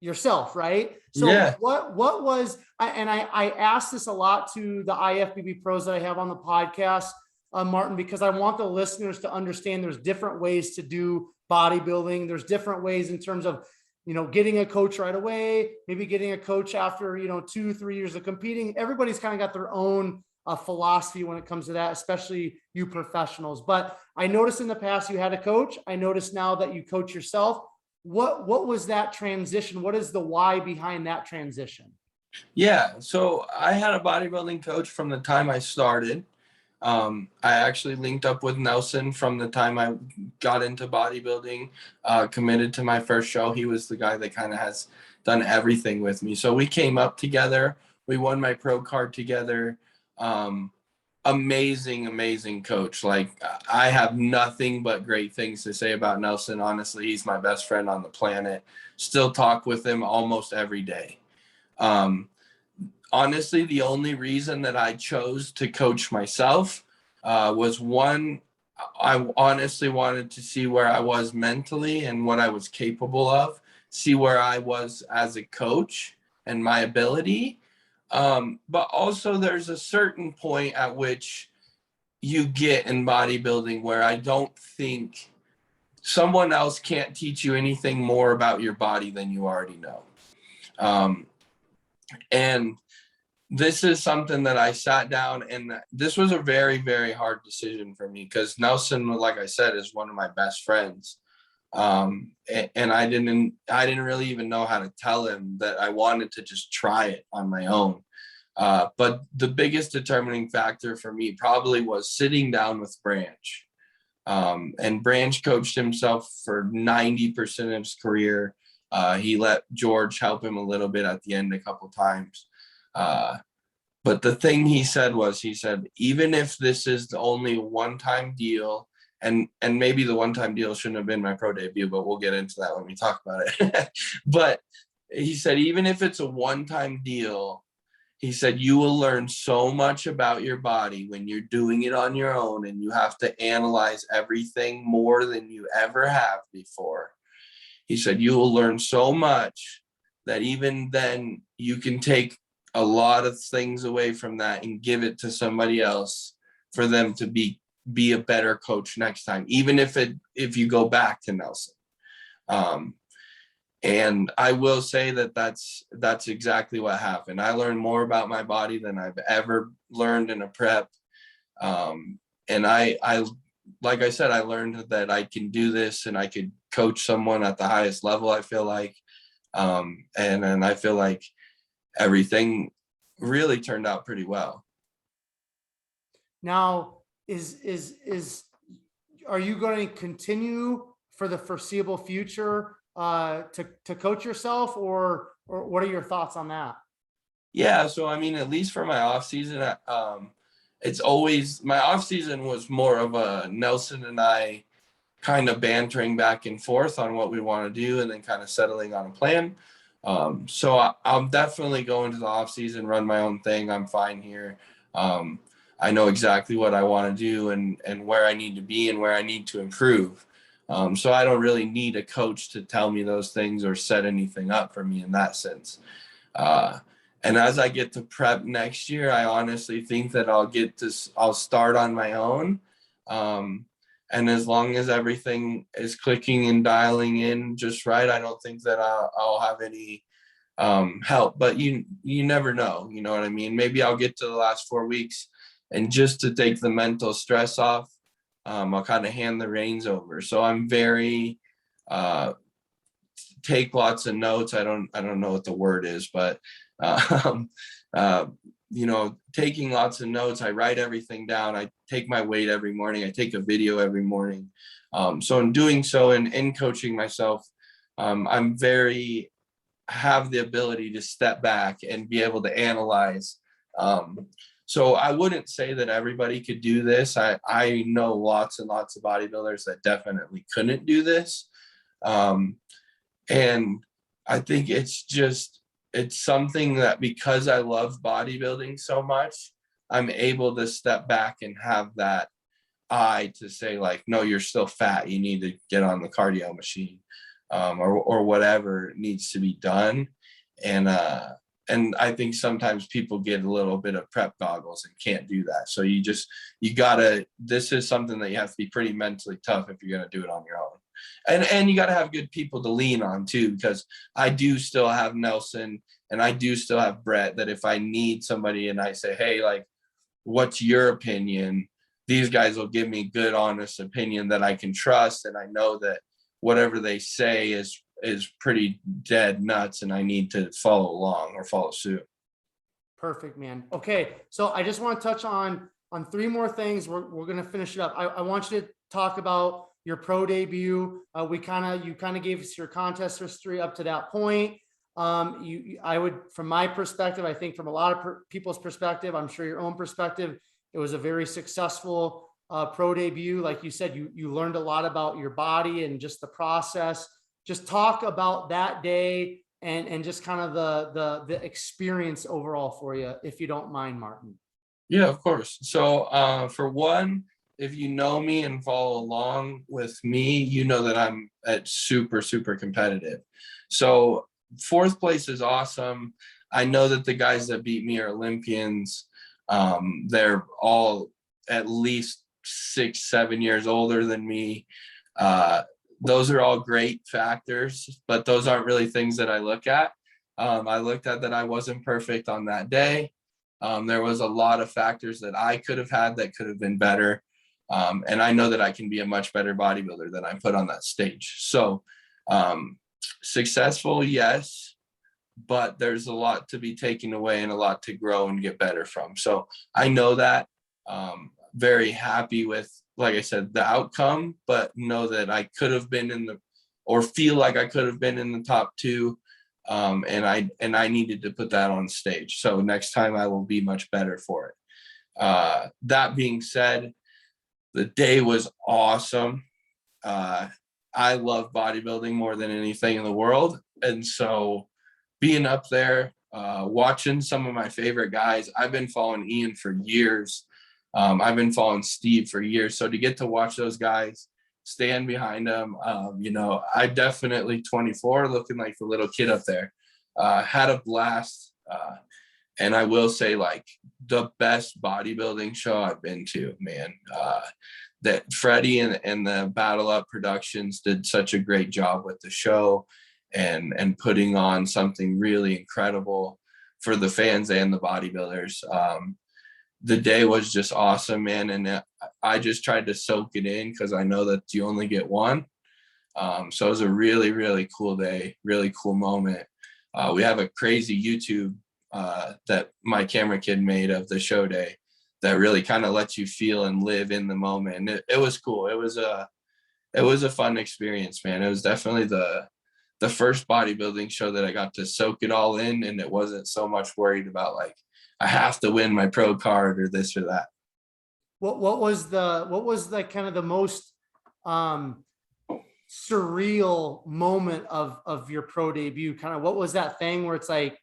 yourself, right? So yeah. What was, and I asked this a lot to the IFBB pros that I have on the podcast, Martin, because I want the listeners to understand there's different ways to do bodybuilding. There's different ways in terms of, getting a coach right away, maybe getting a coach after, 2-3 years of competing. Everybody's kind of got their own philosophy when it comes to that, especially you professionals. But I noticed in the past you had a coach. I noticed now that you coach yourself. What was that transition? What is the why behind that transition? Yeah, so I had a bodybuilding coach from the time I started. I actually linked up with Nelson from the time I got into bodybuilding, committed to my first show. He was the guy that kind of has done everything with me. So we came up together. We won my pro card together. Amazing coach. I have nothing but great things to say about Nelson. Honestly, he's my best friend on the planet. Still talk with him almost every day. Honestly, the only reason that I chose to coach myself was one, I honestly wanted to see where I was mentally and what I was capable of, see where I was as a coach and my ability. But also there's a certain point at which you get in bodybuilding where I don't think someone else can't teach you anything more about your body than you already know. And this is something that I sat down, and this was a very, very hard decision for me because Nelson, like I said, is one of my best friends. And I didn't really even know how to tell him that I wanted to just try it on my own. But the biggest determining factor for me probably was sitting down with Branch. And Branch coached himself for 90% of his career. He let George help him a little bit at the end a couple times. But the thing he said, even if this is the only one-time deal, and maybe the one-time deal shouldn't have been my pro debut, but we'll get into that when we talk about it. But he said, even if it's a one-time deal, he said, you will learn so much about your body when you're doing it on your own, and you have to analyze everything more than you ever have before. He said, you will learn so much that even then you can take a lot of things away from that and give it to somebody else for them to be a better coach next time, even if you go back to Nelson. And I will say that's exactly what happened. I learned more about my body than I've ever learned in a prep. And I like I said, I learned that I can do this and I could coach someone at the highest level, I feel like. And then I feel like everything really turned out pretty well. Now, are you going to continue for the foreseeable future to coach yourself, or what are your thoughts on that? Yeah, so I mean, at least for my off season, it's always, my off season was more of a Nelson and I kind of bantering back and forth on what we want to do and then kind of settling on a plan. So I'm definitely going to the off season, run my own thing. I'm fine here. I know exactly what I want to do and where I need to be and where I need to improve. So I don't really need a coach to tell me those things or set anything up for me in that sense. And as I get to prep next year, I honestly think that I'll start on my own. And as long as everything is clicking and dialing in just right, I don't think that I'll have any help. But you never know, you know what I mean? Maybe I'll get to the last 4 weeks, and just to take the mental stress off, I'll kind of hand the reins over. So I'm very take lots of notes. I don't know what the word is, but taking lots of notes. I write everything down. I take my weight every morning. I take a video every morning. So in doing so and in coaching myself, I'm have the ability to step back and be able to analyze. So I wouldn't say that everybody could do this. I know lots and lots of bodybuilders that definitely couldn't do this. And I think it's something that, because I love bodybuilding so much, I'm able to step back and have that eye to say, like, no, you're still fat. You need to get on the cardio machine, or whatever needs to be done. And I think sometimes people get a little bit of prep goggles and can't do that. So this is something that you have to be pretty mentally tough if you're going to do it on your own. And you got to have good people to lean on too, because I do still have Nelson and I do still have Brett, that if I need somebody and I say, hey, like, what's your opinion? These guys will give me good, honest opinion that I can trust. And I know that whatever they say is pretty dead nuts, and I need to follow along or follow suit. Perfect, man. Okay. So I just want to touch on 3 more things. We're going to finish it up. I want you to talk about your pro debut. You kind of gave us your contest history up to that point. I would, from my perspective, I think from a lot of people's perspective, I'm sure your own perspective, it was a very successful pro debut. Like you said, you learned a lot about your body and just the process. Just talk about that day and just kind of the experience overall for you, if you don't mind, Martin. Yeah, of course. So for one, if you know me and follow along with me, you know that I'm at super, super competitive. So 4th place is awesome. I know that the guys that beat me are Olympians. They're all at least 6-7 years older than me. Those are all great factors, but those aren't really things that I look at. I looked at that I wasn't perfect on that day. There was a lot of factors that I could have had that could have been better. And I know that I can be a much better bodybuilder than I put on that stage. So successful, yes, but there's a lot to be taken away and a lot to grow and get better from. So I know that. Very happy with, like I said, the outcome, but know that I could have been in the, or feel like I could have been in the top two. And I needed to put that on stage. So next time I will be much better for it. That being said, the day was awesome. I love bodybuilding more than anything in the world. And so being up there, watching some of my favorite guys, I've been following Ian for years. I've been following Steve for years. So to get to watch those guys, stand behind them, you know, I definitely 24, looking like the little kid up there, had a blast. And I will say, like, the best bodybuilding show I've been to, man. That Freddie and the Battle Up Productions did such a great job with the show and putting on something really incredible for the fans and the bodybuilders. The day was just awesome, man. And I just tried to soak it in because I know that you only get one. So it was a really, really cool day, really cool moment. We have a crazy YouTube that my camera kid made of the show day that really kind of lets you feel and live in the moment. And it was cool. It was a fun experience, man. It was definitely the first bodybuilding show that I got to soak it all in, and it wasn't so much worried about, like, I have to win my pro card or this or that. What was the kind of the most surreal moment of your pro debut? Kind of what was that thing where it's like,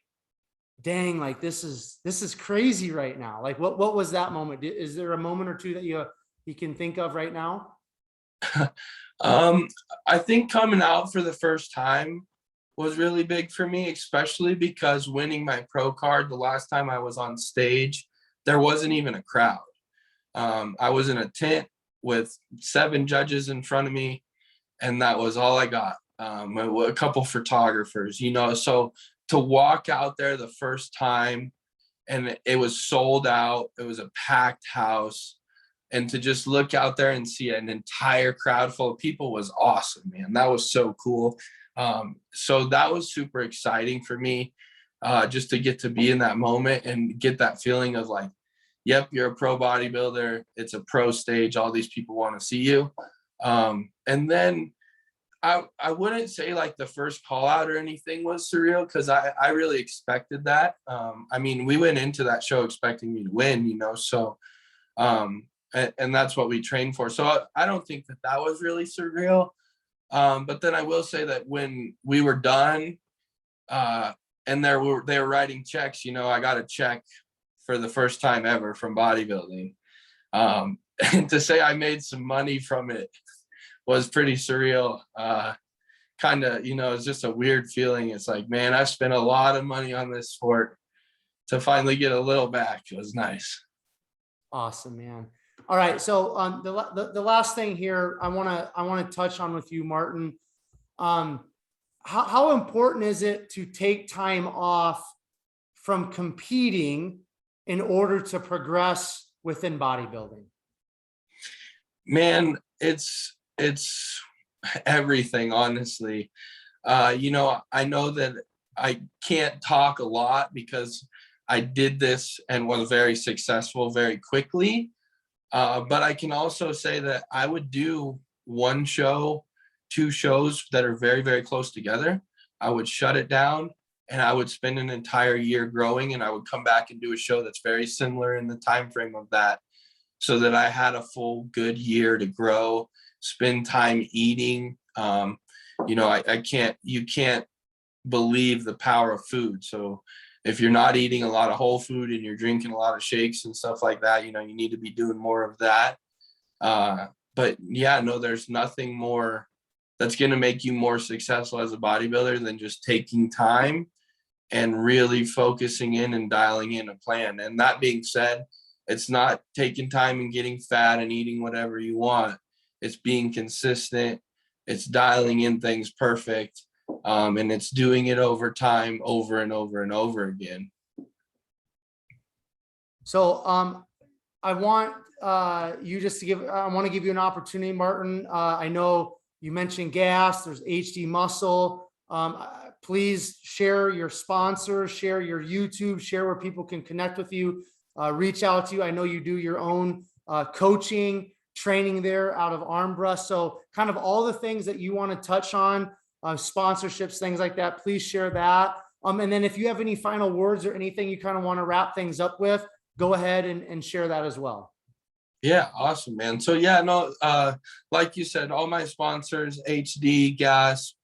dang, like this is crazy right now? Like what was that moment? Is there a moment or two that you can think of right now? I think coming out for the first time was really big for me, especially because winning my pro card the last time I was on stage, there wasn't even a crowd. I was in a tent with 7 judges in front of me, and that was all I got. A couple photographers, you know, so to walk out there the first time and it was sold out, it was a packed house, and to just look out there and see an entire crowd full of people was awesome, man. That was so cool. So that was super exciting for me, just to get to be in that moment and get that feeling of like, yep, you're a pro bodybuilder. It's a pro stage. All these people want to see you. And then I wouldn't say like the first call out or anything was surreal, because I really expected that. I mean, we went into that show expecting me to win, you know, so and that's what we trained for. So I don't think that was really surreal. But then I will say that when we were done, and they were writing checks, you know, I got a check for the first time ever from bodybuilding. And to say I made some money from it was pretty surreal. Kind of, you know, it's just a weird feeling. It's like, man, I spent a lot of money on this sport to finally get a little back. It was nice. Awesome, man. All right. So the last thing here I want to touch on with you, Martin. How important is it to take time off from competing in order to progress within bodybuilding? Man, it's everything, honestly. You know, I know that I can't talk a lot because I did this and was very successful very quickly. But I can also say that I would do 1 show, 2 shows that are very, very close together. I would shut it down and I would spend an entire year growing, and I would come back and do a show that's very similar in the time frame of that, so that I had a full good year to grow, spend time eating. You know, you can't believe the power of food. So if you're not eating a lot of whole food and you're drinking a lot of shakes and stuff like that, you know, you need to be doing more of that. But yeah, no, there's nothing more that's going to make you more successful as a bodybuilder than just taking time and really focusing in and dialing in a plan. And that being said, it's not taking time and getting fat and eating whatever you want. It's being consistent. It's dialing in things perfect. And it's doing it over time, over and over and over again. So I want you just to I want to give you an opportunity, Martin. I know you mentioned gas, there's HD muscle. please share your sponsors, share your YouTube, share where people can connect with you, reach out to you. I know you do your own coaching, training there out of Armbrust. So kind of all the things that you want to touch on, sponsorships, things like that, please share that. And then if you have any final words or anything you kind of want to wrap things up with, go ahead and share that as well. Yeah, awesome, man. So yeah, no, like you said, all my sponsors, HD, Gas,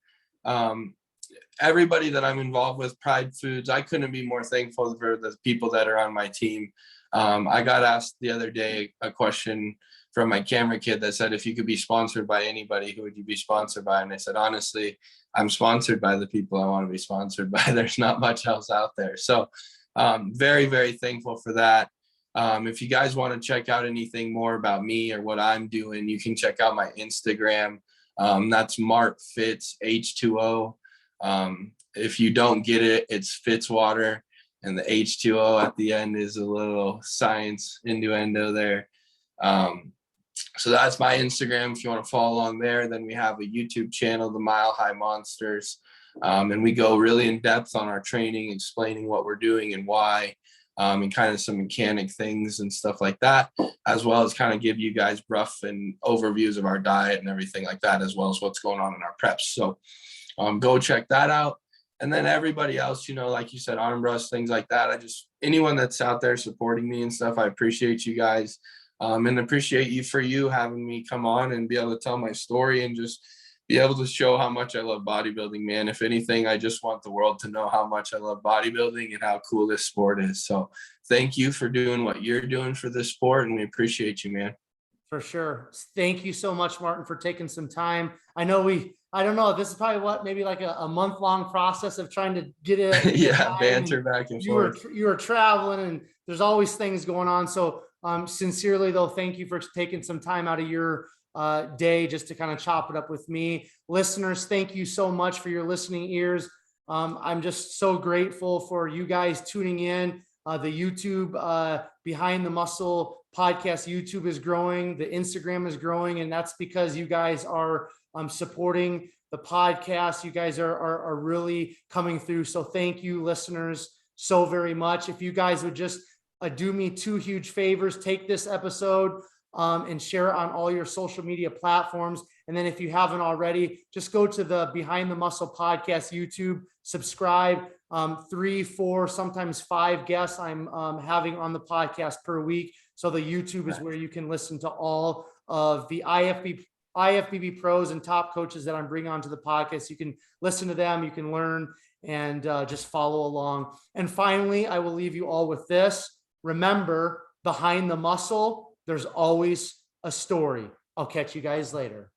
everybody that I'm involved with, Pride Foods, I couldn't be more thankful for the people that are on my team. I got asked the other day a question from my camera kid that said, if you could be sponsored by anybody, who would you be sponsored by? And I said, honestly, I'm sponsored by the people I want to be sponsored by. There's not much else out there. So very, very thankful for that. If you guys want to check out anything more about me or what I'm doing, you can check out my Instagram. That's Mark Fitz H2O. If you don't get it, it's Fitzwater, and the H2O at the end is a little science innuendo there. So that's my Instagram if you want to follow along there. Then we have a YouTube channel, the Mile High Monsters. And we go really in depth on our training, explaining what we're doing and why, and kind of some mechanic things and stuff like that, as well as kind of give you guys rough and overviews of our diet and everything like that, as well as what's going on in our preps. So go check that out. And then everybody else, you know, like you said, Armbrust, things like that. Anyone that's out there supporting me and stuff, I appreciate you guys. And appreciate you having me come on and be able to tell my story and just be able to show how much I love bodybuilding, man. If anything, I just want the world to know how much I love bodybuilding and how cool this sport is. So thank you for doing what you're doing for this sport, and we appreciate you, man. For sure. Thank you so much, Martin, for taking some time. I don't know, this is probably maybe like a month-long process of trying to get it. Yeah, banter back and forth. You were traveling and there's always things going on. So sincerely though, thank you for taking some time out of your day just to kind of chop it up with me. Listeners, thank you so much for your listening ears. I'm just so grateful for you guys tuning in. The YouTube Behind the Muscle podcast YouTube is growing. The Instagram is growing, and that's because you guys are supporting the podcast. You guys are really coming through. So thank you, listeners, so very much. If you guys would just do me two huge favors, take this episode and share it on all your social media platforms. And then if you haven't already, just go to the Behind the Muscle podcast YouTube, subscribe. 3, 4, sometimes 5 guests I'm having on the podcast per week. So the YouTube is where you can listen to all of the IFBB pros and top coaches that I'm bringing onto the podcast. You can listen to them, you can learn, and just follow along. And finally, I will leave you all with this. Remember, behind the muscle, there's always a story. I'll catch you guys later.